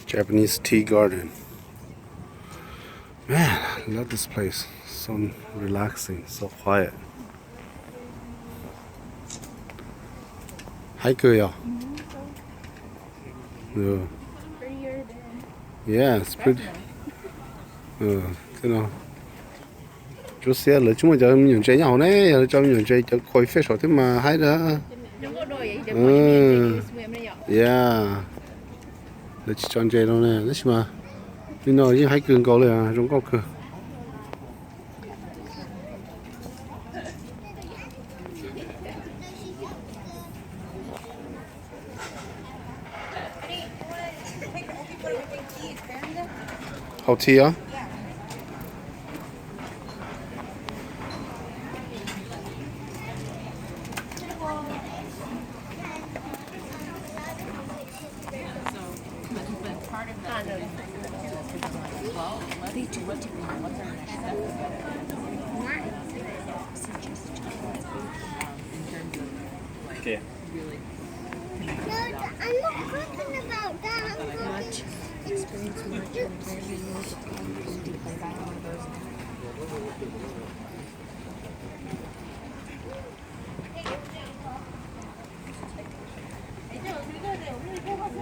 Japanese tea garden. Man, I love this place. So relaxing, so quiet. Haiku. Yeah. Prettier than Yeah, it's pretty. Thế nào? Chú xe là chúng mình cho mình chơi nhau này, cho mình chơi cho khôi phết rồi thế mà hay đó. Đừng có đòi vậy, đừng có mình swim đấy nhở. Yeah. Là chỉ chọn chơi đâu nè, đấy mà. Đi nào như hay cường cầuเลยà, chúng có cơ. Hot tea, huh? Okay.